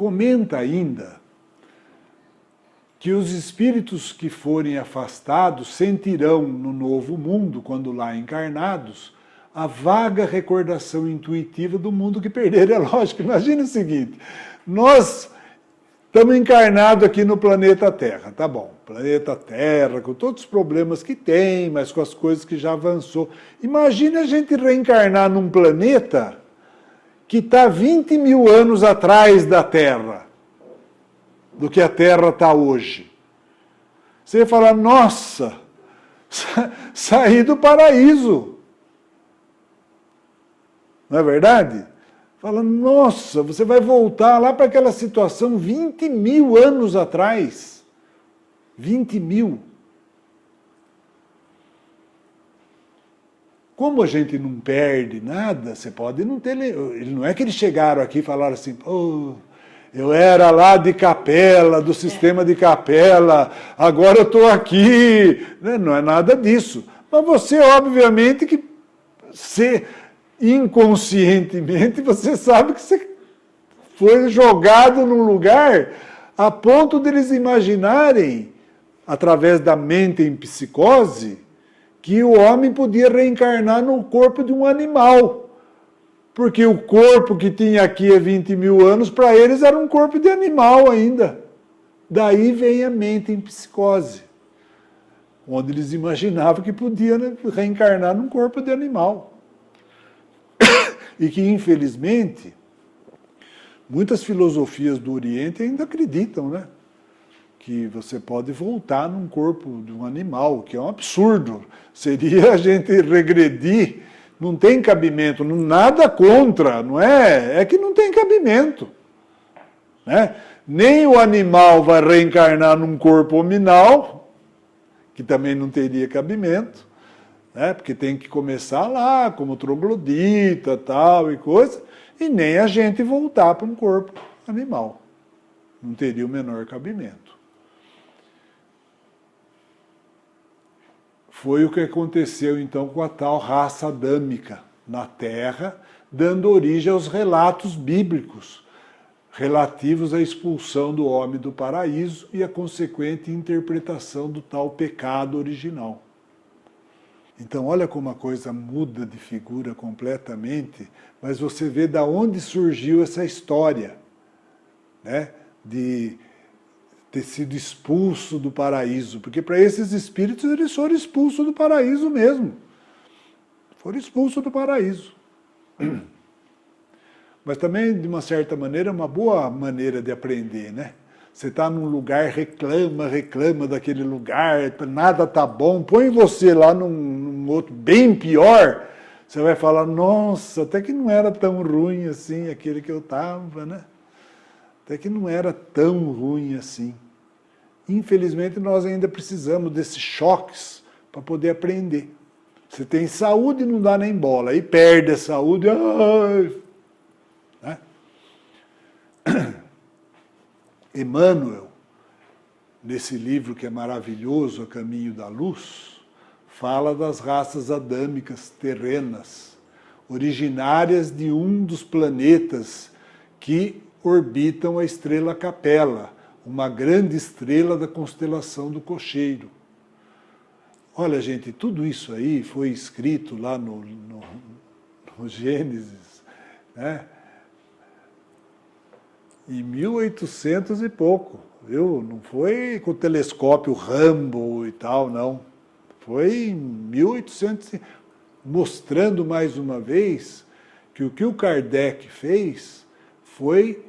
comenta ainda que os espíritos que forem afastados sentirão no novo mundo, quando lá encarnados, a vaga recordação intuitiva do mundo que perderam. É lógico, imagine o seguinte, nós estamos encarnados aqui no planeta Terra, tá bom, planeta Terra, com todos os problemas que tem, mas com as coisas que já avançou. Imagine a gente reencarnar num planeta que está 20 mil anos atrás da Terra, do que a Terra está hoje. Você ia falar, nossa, saí do paraíso. Não é verdade? Fala, nossa, você vai voltar lá para aquela situação 20 mil anos atrás. 20 mil. Como a gente não perde nada, você pode não ter... Não é que eles chegaram aqui e falaram assim, oh, eu era lá de Capela, do sistema de Capela, agora eu estou aqui. Não é nada disso. Mas você, obviamente, que inconscientemente, você sabe que você foi jogado num lugar a ponto deles imaginarem, através da mente em psicose, que o homem podia reencarnar no corpo de um animal. Porque o corpo que tinha aqui há 20 mil anos, para eles era um corpo de animal ainda. Daí vem a mente em psicose, onde eles imaginavam que podia reencarnar num corpo de animal. E que, infelizmente, muitas filosofias do Oriente ainda acreditam, né? Que você pode voltar num corpo de um animal, que é um absurdo. Seria a gente regredir, não tem cabimento, nada contra, não é? É que não tem cabimento. Né? Nem o animal vai reencarnar num corpo hominal, que também não teria cabimento, né? Porque tem que começar lá, como troglodita, tal e coisa, e nem a gente voltar para um corpo animal. Não teria o menor cabimento. Foi o que aconteceu então com a tal raça adâmica na Terra, dando origem aos relatos bíblicos relativos à expulsão do homem do paraíso e a consequente interpretação do tal pecado original. Então, olha como a coisa muda de figura completamente, mas você vê de onde surgiu essa história, né? De ter sido expulso do paraíso, porque para esses espíritos eles foram expulsos do paraíso mesmo. Foram expulsos do paraíso. Mas também, de uma certa maneira, é uma boa maneira de aprender, né? Você está num lugar, reclama daquele lugar, nada está bom, põe você lá num outro bem pior, você vai falar, nossa, até que não era tão ruim assim aquele que eu estava, né? Até que não era tão ruim assim. Infelizmente, nós ainda precisamos desses choques para poder aprender. Você tem saúde e não dá nem bola, aí perde a saúde, né? Emmanuel, nesse livro que é maravilhoso, A Caminho da Luz, fala das raças adâmicas terrenas, originárias de um dos planetas que orbitam a estrela Capela, uma grande estrela da constelação do Cocheiro. Olha, gente, tudo isso aí foi escrito lá no Gênesis, né? Em 1800 e pouco, viu? Não foi com o telescópio Hubble e tal, não. Foi em 1800, mostrando mais uma vez que o Kardec fez foi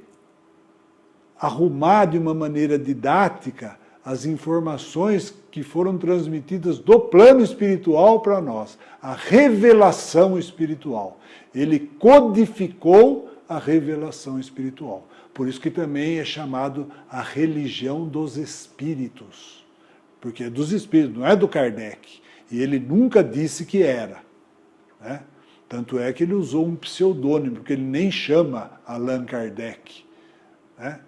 arrumar de uma maneira didática as informações que foram transmitidas do plano espiritual para nós, a revelação espiritual. Ele codificou a revelação espiritual. Por isso que também é chamado a religião dos espíritos, porque é dos espíritos, não é do Kardec. E ele nunca disse que era, né? Tanto é que ele usou um pseudônimo, porque ele nem chama Allan Kardec, né?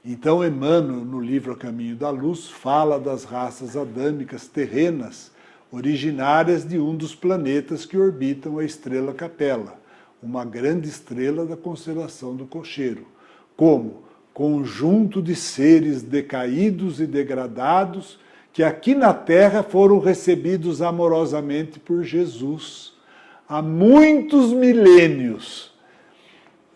Então, Emmanuel, no livro A Caminho da Luz, fala das raças adâmicas terrenas, originárias de um dos planetas que orbitam a estrela Capela, uma grande estrela da constelação do Cocheiro. Como? Conjunto de seres decaídos e degradados que aqui na Terra foram recebidos amorosamente por Jesus há muitos milênios.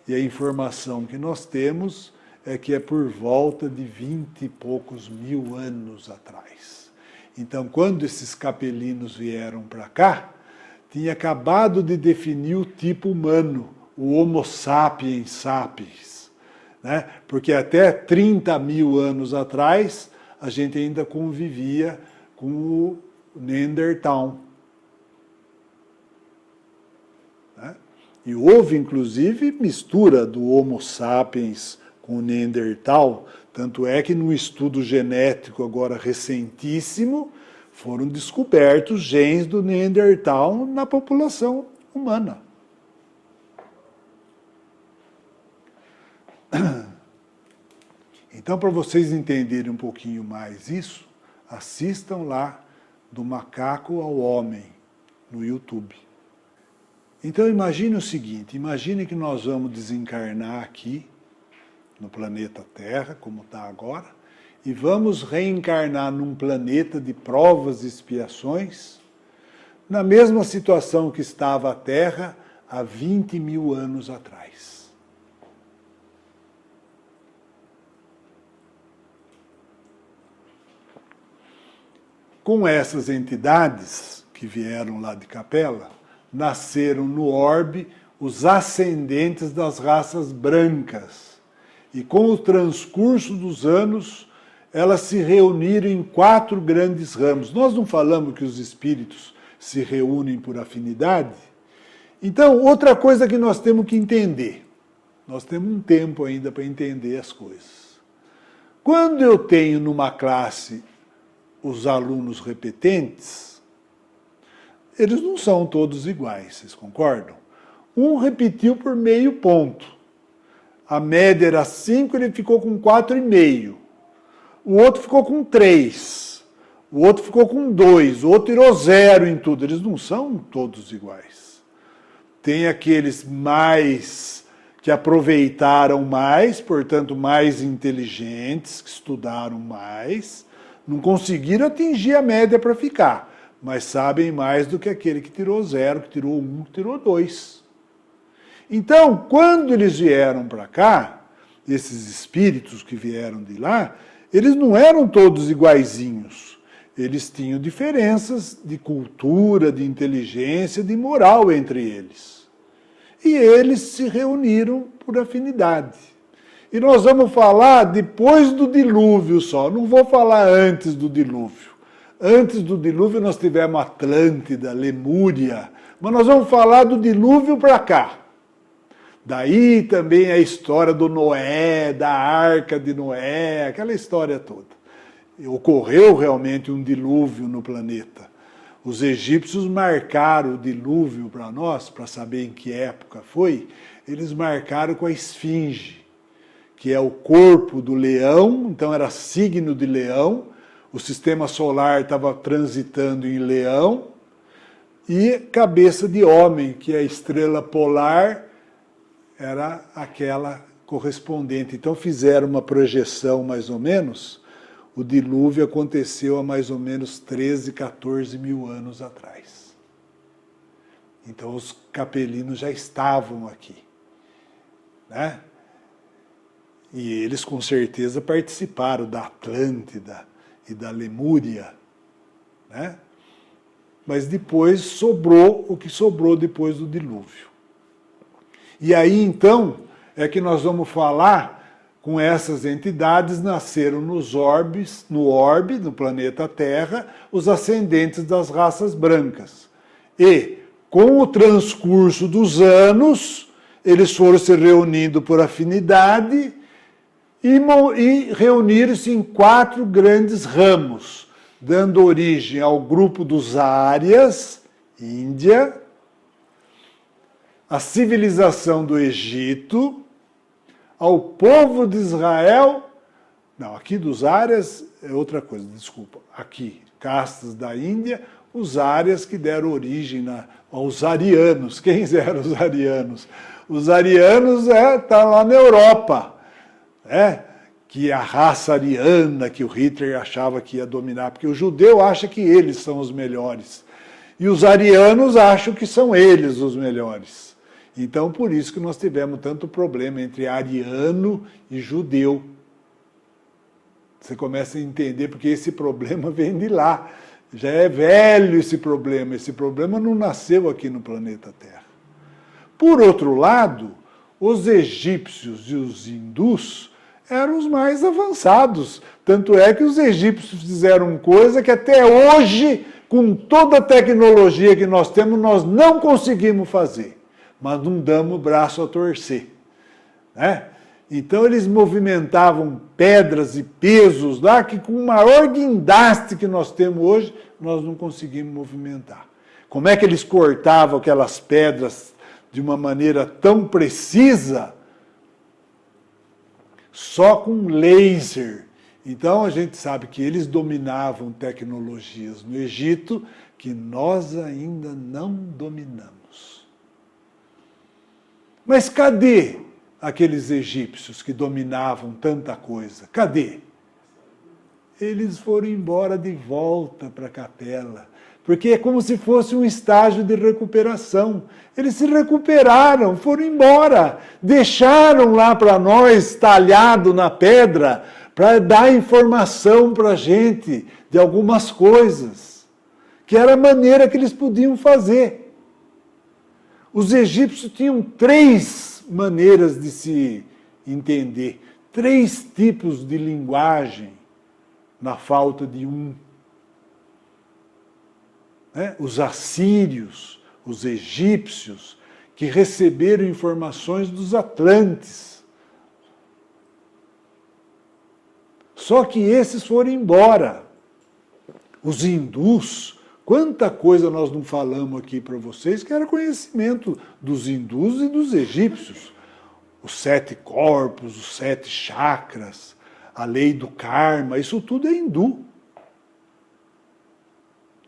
E a informação que nós temos é que é por volta de 20 e poucos mil anos atrás. Então, quando esses capelinos vieram para cá, tinha acabado de definir o tipo humano, o Homo sapiens sapiens, né? Porque até 30 mil anos atrás, a gente ainda convivia com o Neandertal. Né? E houve, inclusive, mistura do Homo sapiens com o Neandertal, tanto é que num estudo genético agora recentíssimo, foram descobertos genes do Neandertal na população humana. Então, para vocês entenderem um pouquinho mais isso, assistam lá do macaco ao homem no YouTube. Então, imagine o seguinte, imagine que nós vamos desencarnar aqui no planeta Terra, como está agora, e vamos reencarnar num planeta de provas e expiações, na mesma situação que estava a Terra há 20 mil anos atrás. Com essas entidades que vieram lá de Capela, nasceram no orbe os ascendentes das raças brancas. E com o transcurso dos anos, elas se reuniram em 4 grandes ramos. Nós não falamos que os espíritos se reúnem por afinidade? Então, outra coisa que nós temos que entender. Nós temos um tempo ainda para entender as coisas. Quando eu tenho numa classe os alunos repetentes, eles não são todos iguais, vocês concordam? Um repetiu por meio ponto. A média era 5, ele ficou com 4,5. O outro ficou com 3. O outro ficou com 2. O outro tirou 0 em tudo. Eles não são todos iguais. Tem aqueles mais que aproveitaram mais, portanto mais inteligentes, que estudaram mais, não conseguiram atingir a média para ficar, mas sabem mais do que aquele que tirou 0, que tirou 1, que tirou 2. Então, quando eles vieram para cá, esses espíritos que vieram de lá, eles não eram todos iguaizinhos. Eles tinham diferenças de cultura, de inteligência, de moral entre eles. E eles se reuniram por afinidade. E nós vamos falar depois do dilúvio só, não vou falar antes do dilúvio. Antes do dilúvio nós tivemos Atlântida, Lemúria, mas nós vamos falar do dilúvio para cá. Daí também a história do Noé, da Arca de Noé, aquela história toda. Ocorreu realmente um dilúvio no planeta. Os egípcios marcaram o dilúvio para nós, para saber em que época foi, eles marcaram com a esfinge, que é o corpo do leão, então era signo de leão, o sistema solar estava transitando em leão, e cabeça de homem, que é a estrela polar, era aquela correspondente. Então fizeram uma projeção mais ou menos, o dilúvio aconteceu há mais ou menos 13, 14 mil anos atrás. Então os capelinos já estavam aqui, né? E eles com certeza participaram da Atlântida e da Lemúria, né? Mas depois sobrou o que sobrou depois do dilúvio. E aí então é que nós vamos falar com essas entidades, nasceram nos orbes, no orbe, no planeta Terra, os ascendentes das raças brancas. E com o transcurso dos anos, eles foram se reunindo por afinidade e reuniram-se em 4 grandes ramos, dando origem ao grupo dos Árias, Índia, a civilização do Egito, ao povo de Israel, não, aqui dos Árias é outra coisa, desculpa, aqui, castas da Índia, os árias que deram origem aos arianos. Quem eram os arianos? Os arianos estão lá na Europa, que a raça ariana que o Hitler achava que ia dominar, porque o judeu acha que eles são os melhores, e os arianos acham que são eles os melhores. Então, por isso que nós tivemos tanto problema entre ariano e judeu. Você começa a entender porque esse problema vem de lá. Já é velho esse problema não nasceu aqui no planeta Terra. Por outro lado, os egípcios e os hindus eram os mais avançados. Tanto é que os egípcios fizeram coisa que até hoje, com toda a tecnologia que nós temos, nós não conseguimos fazer. Mas não damos o braço a torcer. Então eles movimentavam pedras e pesos lá que com o maior guindaste que nós temos hoje, nós não conseguimos movimentar. Como é que eles cortavam aquelas pedras de uma maneira tão precisa? Só com laser. Então a gente sabe que eles dominavam tecnologias no Egito que nós ainda não dominamos. Mas cadê aqueles egípcios que dominavam tanta coisa? Cadê? Eles foram embora de volta para a capela, porque é como se fosse um estágio de recuperação. Eles se recuperaram, foram embora, deixaram lá para nós, talhado na pedra, para dar informação para a gente de algumas coisas, que era a maneira que eles podiam fazer. Os egípcios tinham 3 maneiras de se entender, 3 tipos de linguagem, na falta de um. Os assírios, os egípcios, que receberam informações dos atlantes. Só que esses foram embora. Os hindus, quanta coisa nós não falamos aqui para vocês, que era conhecimento dos hindus e dos egípcios. Os 7 corpos, os 7 chakras, a lei do karma, isso tudo é hindu.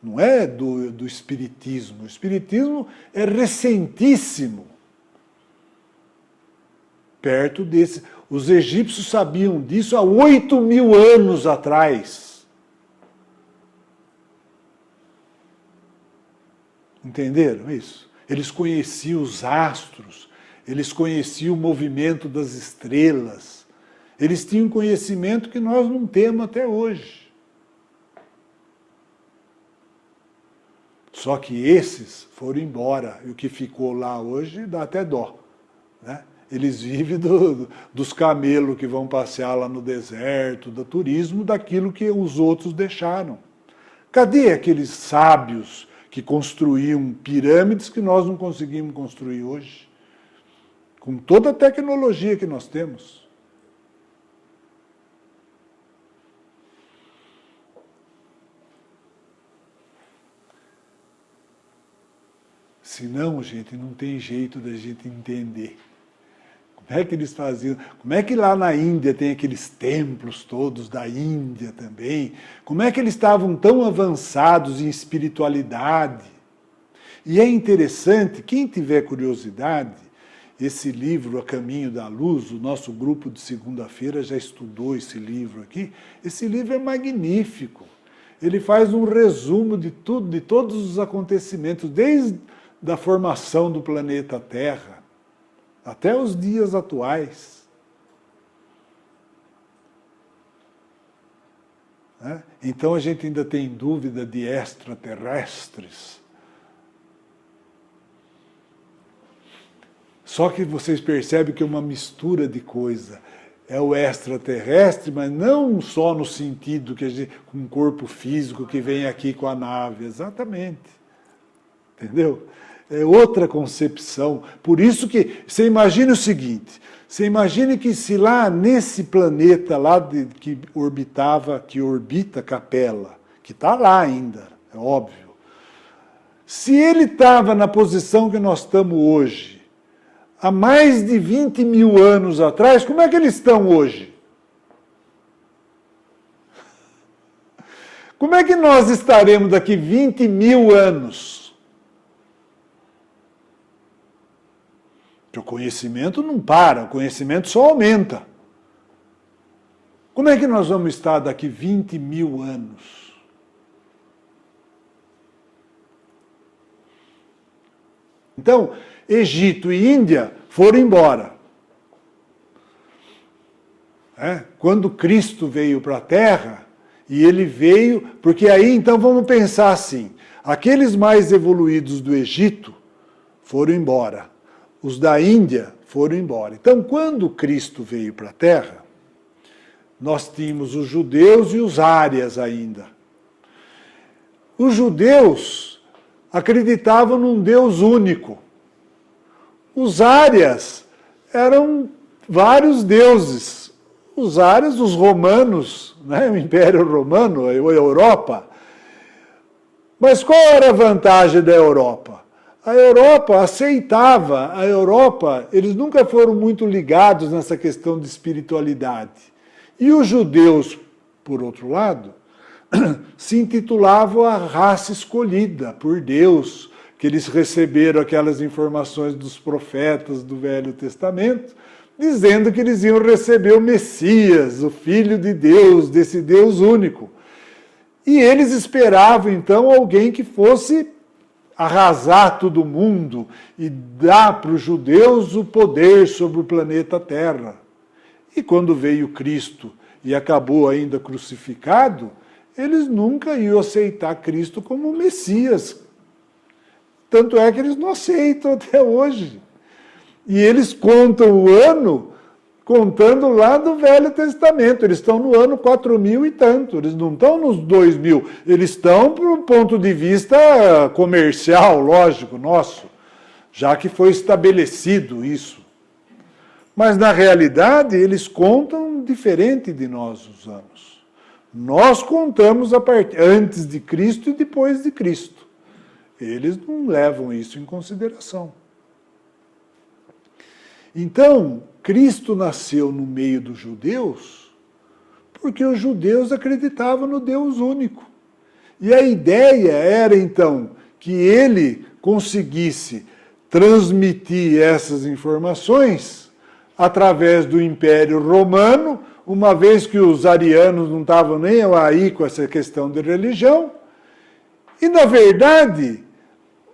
Não é do espiritismo. O espiritismo é recentíssimo. Perto desse. Os egípcios sabiam disso há 8.000 anos atrás. Entenderam isso? Eles conheciam os astros, eles conheciam o movimento das estrelas. Eles tinham conhecimento que nós não temos até hoje. Só que esses foram embora, e o que ficou lá hoje dá até dó. Eles vivem dos camelos que vão passear lá no deserto, do turismo, daquilo que os outros deixaram. Cadê aqueles sábios que construíam pirâmides que nós não conseguimos construir hoje? Com toda a tecnologia que nós temos. Senão, gente, não tem jeito da gente entender. Como é que eles faziam? Como é que lá na Índia tem aqueles templos todos da Índia também? Como é que eles estavam tão avançados em espiritualidade? E é interessante, quem tiver curiosidade, esse livro, A Caminho da Luz, o nosso grupo de segunda-feira já estudou esse livro aqui. Esse livro é magnífico. Ele faz um resumo de tudo, de todos os acontecimentos, desde da formação do planeta Terra até os dias atuais. Então a gente ainda tem dúvida de extraterrestres. Só que vocês percebem que é uma mistura de coisa. É o extraterrestre, mas não só no sentido que a gente, com um corpo físico que vem aqui com a nave, exatamente. Entendeu? É outra concepção. Por isso que, você imagine o seguinte, você imagine que se lá nesse planeta lá que orbita Capela, que está lá ainda, é óbvio, se ele estava na posição que nós estamos hoje, há mais de 20.000 anos atrás, como é que eles estão hoje? Como é que nós estaremos daqui 20 mil anos? Porque o conhecimento não para, o conhecimento só aumenta. Como é que nós vamos estar daqui 20 mil anos? Então, Egito e Índia foram embora. Quando Cristo veio para a Terra, e ele veio, porque aí então vamos pensar assim, aqueles mais evoluídos do Egito foram embora, os da Índia foram embora. Então, quando Cristo veio para a Terra, nós tínhamos os judeus e os árias ainda. Os judeus acreditavam num Deus único. Os árias eram vários deuses. Os árias, os romanos, o Império Romano, a Europa. Mas qual era a vantagem da Europa? A Europa aceitava, eles nunca foram muito ligados nessa questão de espiritualidade. E os judeus, por outro lado, se intitulavam a raça escolhida por Deus, que eles receberam aquelas informações dos profetas do Velho Testamento, dizendo que eles iam receber o Messias, o Filho de Deus, desse Deus único. E eles esperavam, então, alguém que fosse arrasar todo mundo e dar para os judeus o poder sobre o planeta Terra. E quando veio Cristo e acabou ainda crucificado, eles nunca iam aceitar Cristo como Messias. Tanto é que eles não aceitam até hoje. E eles contam o ano contando lá do Velho Testamento. Eles estão no ano 4000 e tanto. Eles não estão nos 2000. Eles estão por um ponto de vista comercial, lógico, nosso, já que foi estabelecido isso. Mas, na realidade, eles contam diferente de nós os anos. Nós contamos antes de Cristo e depois de Cristo. Eles não levam isso em consideração. Então, Cristo nasceu no meio dos judeus porque os judeus acreditavam no Deus único. E a ideia era, então, que ele conseguisse transmitir essas informações através do Império Romano, uma vez que os arianos não estavam nem aí com essa questão de religião. E, na verdade,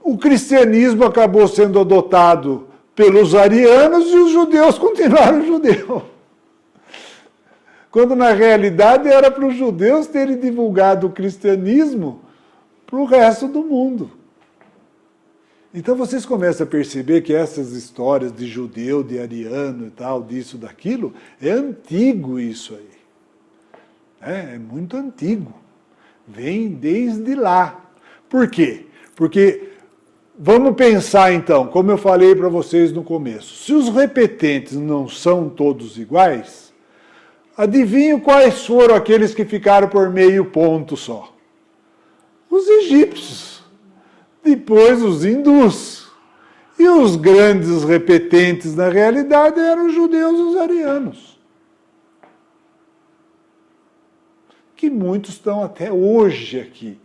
o cristianismo acabou sendo adotado pelos arianos e os judeus continuaram judeus. Quando, na realidade, era para os judeus terem divulgado o cristianismo para o resto do mundo. Então vocês começam a perceber que essas histórias de judeu, de ariano e tal, disso, daquilo, é antigo isso aí. É muito antigo. Vem desde lá. Por quê? Porque, vamos pensar então, como eu falei para vocês no começo, se os repetentes não são todos iguais, adivinhem quais foram aqueles que ficaram por meio ponto só? Os egípcios. Depois os hindus. E os grandes repetentes, na realidade, eram os judeus e os arianos. Que muitos estão até hoje aqui.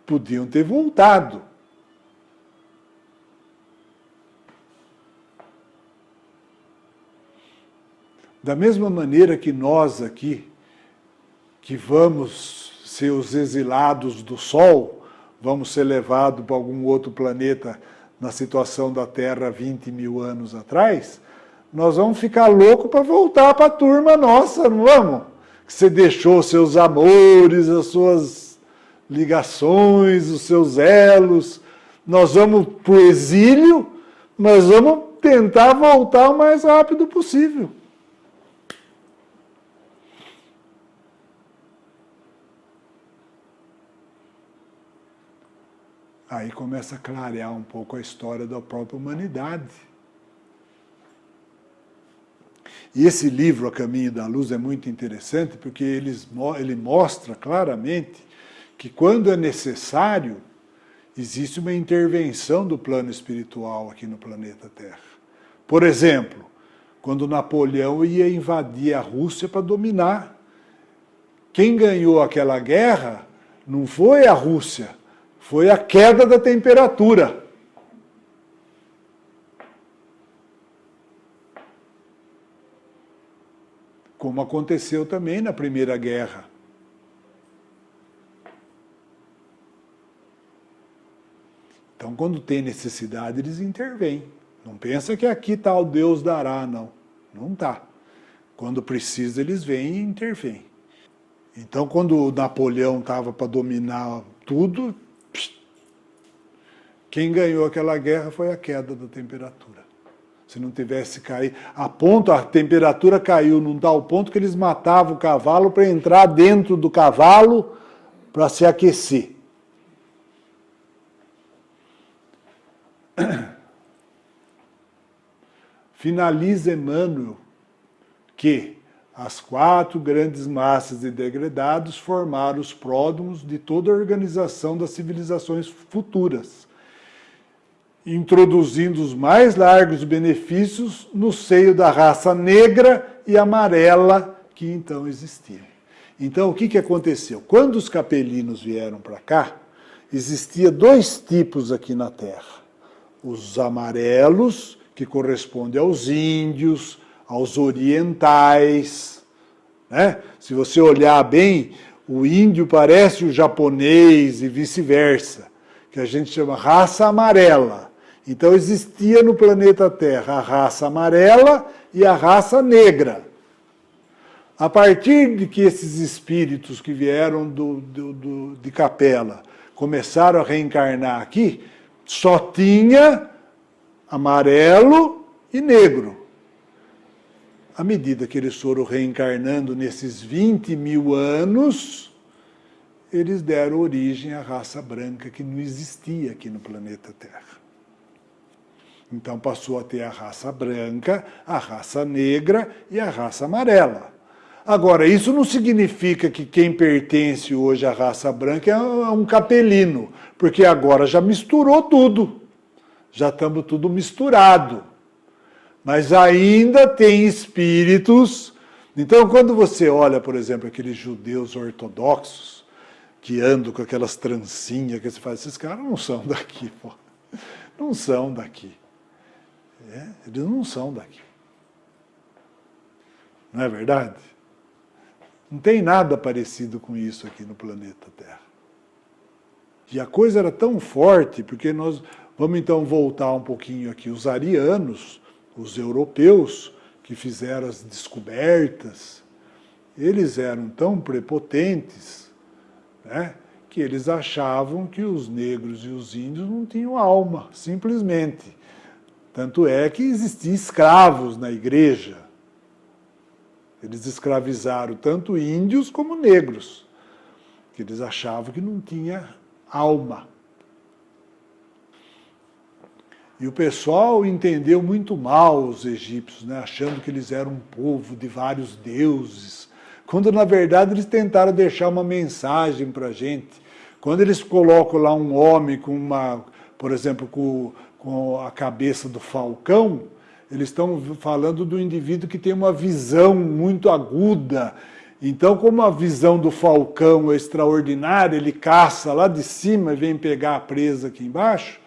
Podiam ter voltado. Da mesma maneira que nós aqui, que vamos ser os exilados do Sol, vamos ser levados para algum outro planeta na situação da Terra 20 mil anos atrás, nós vamos ficar loucos para voltar para a turma nossa, não vamos? Que você deixou seus amores, as suas ligações, os seus elos. Nós vamos para o exílio, mas vamos tentar voltar o mais rápido possível. Aí começa a clarear um pouco a história da própria humanidade. E esse livro, A Caminho da Luz, é muito interessante porque ele mostra claramente que quando é necessário, existe uma intervenção do plano espiritual aqui no planeta Terra. Por exemplo, quando Napoleão ia invadir a Rússia para dominar. Quem ganhou aquela guerra Não foi a Rússia, foi a queda da temperatura. Como aconteceu também na Primeira Guerra. Então, quando tem necessidade, eles intervêm. Não pensa que aqui está o Deus dará, não. Não está. Quando precisa, eles vêm e intervêm. Então, quando o Napoleão estava para dominar tudo, quem ganhou aquela guerra foi a queda da temperatura. Se não tivesse caído, a temperatura caiu num tal ponto que eles matavam o cavalo para entrar dentro do cavalo para se aquecer. Finaliza Emmanuel que as 4 grandes massas de degradados formaram os pródromos de toda a organização das civilizações futuras, introduzindo os mais largos benefícios no seio da raça negra e amarela que então existiam. Então, o que aconteceu? Quando os capelinos vieram para cá, existia 2 tipos aqui na Terra. Os amarelos, que correspondem aos índios, aos orientais. Né? Se você olhar bem, o índio parece o japonês e vice-versa, que a gente chama raça amarela. Então existia no planeta Terra a raça amarela e a raça negra. A partir de que esses espíritos que vieram de Capela começaram a reencarnar aqui, só tinha amarelo e negro. À medida que eles foram reencarnando nesses 20.000 anos, eles deram origem à raça branca que não existia aqui no planeta Terra. Então passou a ter a raça branca, a raça negra e a raça amarela. Agora, isso não significa que quem pertence hoje à raça branca é um capelino, porque agora já misturou tudo. Já estamos tudo misturado. Mas ainda tem espíritos. Então, quando você olha, por exemplo, aqueles judeus ortodoxos, que andam com aquelas trancinhas, que você fala, esses caras não são daqui, pô. Não são daqui. Eles não são daqui. Não é verdade? Não tem nada parecido com isso aqui no planeta Terra. E a coisa era tão forte, porque nós vamos então voltar um pouquinho aqui. Os arianos, os europeus, que fizeram as descobertas, eles eram tão prepotentes, né, que eles achavam que os negros e os índios não tinham alma, simplesmente. Tanto é que existiam escravos na igreja. Eles escravizaram tanto índios como negros, que eles achavam que não tinha alma. E o pessoal entendeu muito mal os egípcios, né, achando que eles eram um povo de vários deuses, quando na verdade eles tentaram deixar uma mensagem para a gente. Quando eles colocam lá um homem com por exemplo, com a cabeça do falcão, eles estão falando do indivíduo que tem uma visão muito aguda. Então, como a visão do falcão é extraordinária, ele caça lá de cima e vem pegar a presa aqui embaixo,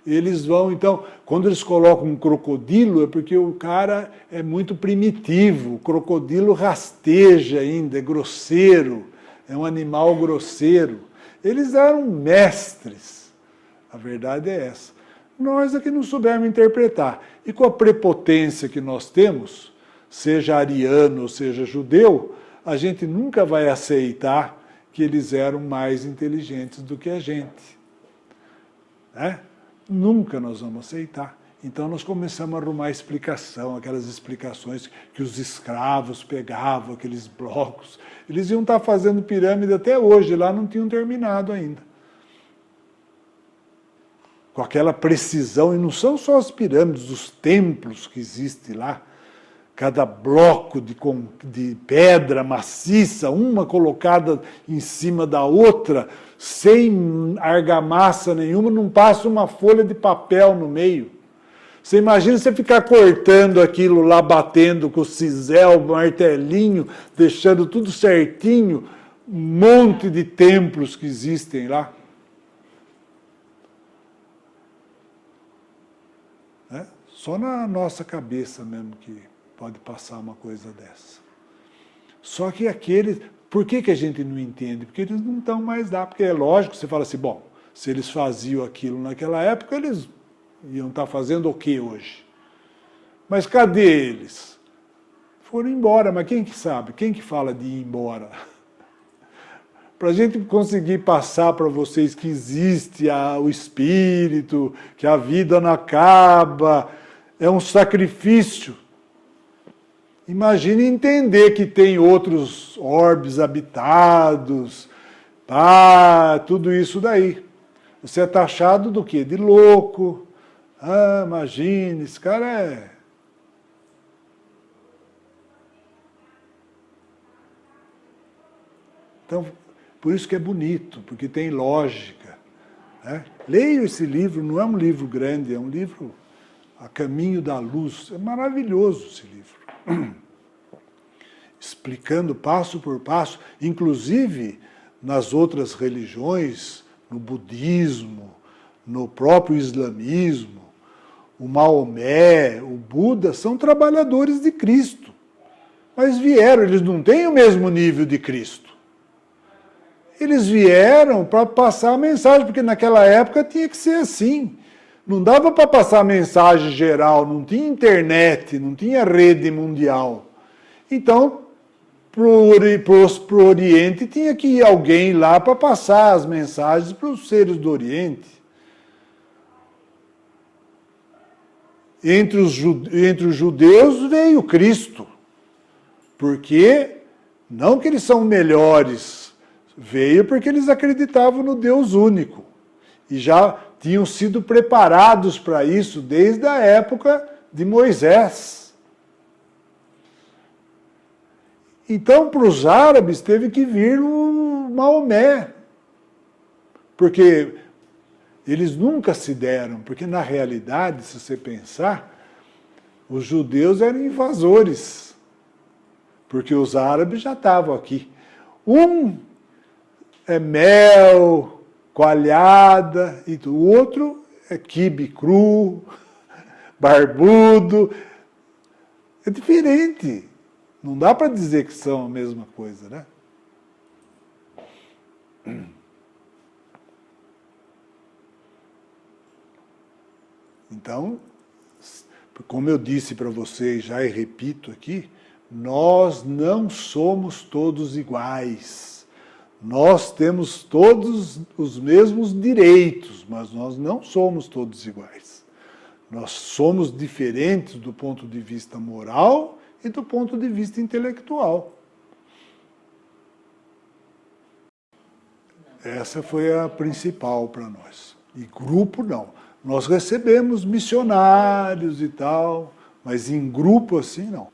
eles vão, então, quando eles colocam um crocodilo, é porque o cara é muito primitivo, o crocodilo rasteja ainda, é grosseiro, é um animal grosseiro. Eles eram mestres, a verdade é essa. Nós é que não soubemos interpretar. E com a prepotência que nós temos, seja ariano ou seja judeu, a gente nunca vai aceitar que eles eram mais inteligentes do que a gente. Né? Nunca nós vamos aceitar. Então nós começamos a arrumar explicação, aquelas explicações que os escravos pegavam, aqueles blocos. Eles iam estar fazendo pirâmide até hoje, lá não tinham terminado ainda. Com aquela precisão, e não são só as pirâmides, os templos que existem lá, cada bloco de pedra maciça, uma colocada em cima da outra, sem argamassa nenhuma, não passa uma folha de papel no meio. Você imagina você ficar cortando aquilo lá, batendo com o cisel, martelinho, deixando tudo certinho, monte de templos que existem lá. Só na nossa cabeça mesmo que pode passar uma coisa dessa. Só que aqueles... Por que a gente não entende? Porque eles não estão mais lá. Porque é lógico, você fala assim, bom, se eles faziam aquilo naquela época, eles iam estar fazendo o que hoje? Mas cadê eles? Foram embora, mas quem que sabe? Quem que fala de ir embora? Para a gente conseguir passar para vocês que existe o espírito, que a vida não acaba, é um sacrifício. Imagine entender que tem outros orbes habitados, tudo isso daí. Você é taxado do quê? De louco. Imagine, esse cara é... Então, por isso que é bonito, porque tem lógica. Né? Leia esse livro, não é um livro grande, é um livro A Caminho da Luz. É maravilhoso esse livro. Explicando passo por passo, inclusive nas outras religiões, no budismo, no próprio islamismo, o Maomé, o Buda, são trabalhadores de Cristo. Mas vieram, eles não têm o mesmo nível de Cristo. Eles vieram para passar a mensagem, porque naquela época tinha que ser assim. Não dava para passar a mensagem geral, não tinha internet, não tinha rede mundial. Então, para o Oriente, tinha que ir alguém lá para passar as mensagens para os seres do Oriente. Entre os judeus veio Cristo, porque não que eles são melhores, veio porque eles acreditavam no Deus único e já tinham sido preparados para isso desde a época de Moisés. Então, para os árabes, teve que vir o Maomé, porque eles nunca se deram, porque na realidade, se você pensar, os judeus eram invasores, porque os árabes já estavam aqui. Um é mel, coalhada, e o outro é quibe cru, barbudo. É diferente. Não dá para dizer que são a mesma coisa, né? Então, como eu disse para vocês já e repito aqui, nós não somos todos iguais. Nós temos todos os mesmos direitos, mas nós não somos todos iguais. Nós somos diferentes do ponto de vista moral e do ponto de vista intelectual. Essa foi a principal para nós. E grupo não. Nós recebemos missionários e tal, mas em grupo assim não.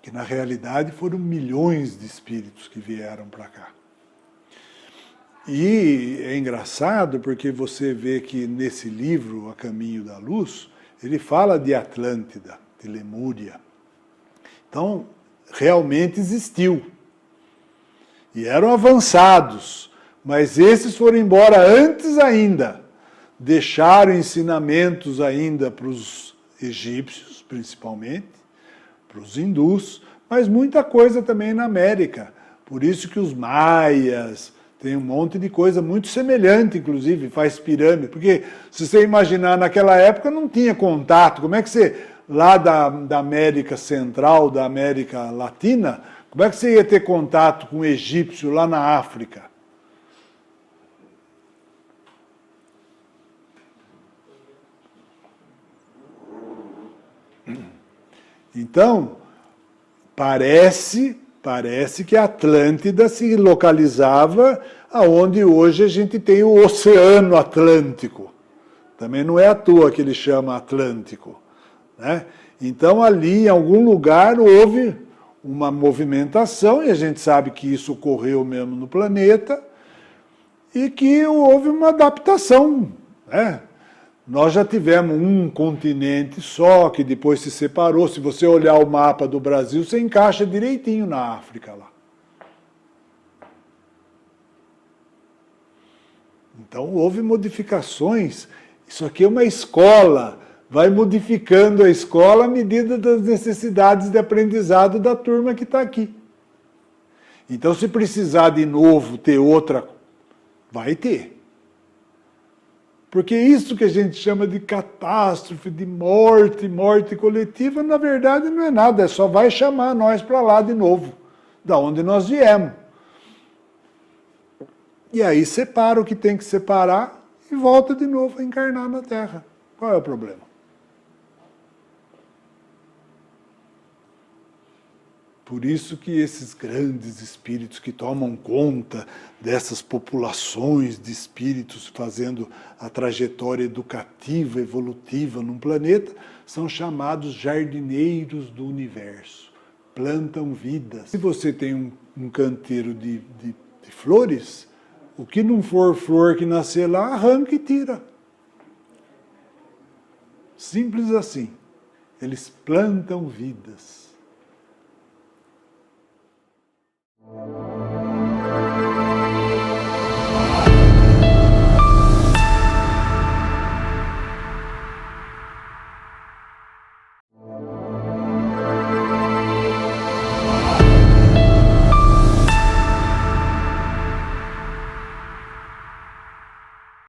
Que na realidade foram milhões de espíritos que vieram para cá. E é engraçado porque você vê que nesse livro, A Caminho da Luz, ele fala de Atlântida, de Lemúria. Então, realmente existiu. E eram avançados, mas esses foram embora antes ainda. Deixaram ensinamentos ainda para os egípcios, principalmente, para os hindus, mas muita coisa também na América. Por isso que os maias, tem um monte de coisa muito semelhante, inclusive, faz pirâmide. Porque, se você imaginar, naquela época não tinha contato. Como é que você, lá da América Central, da América Latina, como é que você ia ter contato com o egípcio lá na África? Então, parece que a Atlântida se localizava aonde hoje a gente tem o Oceano Atlântico. Também não é à toa que ele chama Atlântico, né? Então, ali, em algum lugar, houve uma movimentação, e a gente sabe que isso ocorreu mesmo no planeta, e que houve uma adaptação, né? Nós já tivemos um continente só, que depois se separou. Se você olhar o mapa do Brasil, você encaixa direitinho na África lá. Então houve modificações. Isso aqui é uma escola, vai modificando a escola à medida das necessidades de aprendizado da turma que está aqui. Então, se precisar de novo ter outra, vai ter. Porque isso que a gente chama de catástrofe, de morte coletiva, na verdade não é nada, só vai chamar nós para lá de novo, da onde nós viemos. E aí separa o que tem que separar e volta de novo a encarnar na Terra. Qual é o problema? Por isso que esses grandes espíritos que tomam conta dessas populações de espíritos fazendo a trajetória educativa, evolutiva num planeta, são chamados jardineiros do universo. Plantam vidas. Se você tem um canteiro de flores, o que não for flor que nascer lá, arranca e tira. Simples assim. Eles plantam vidas.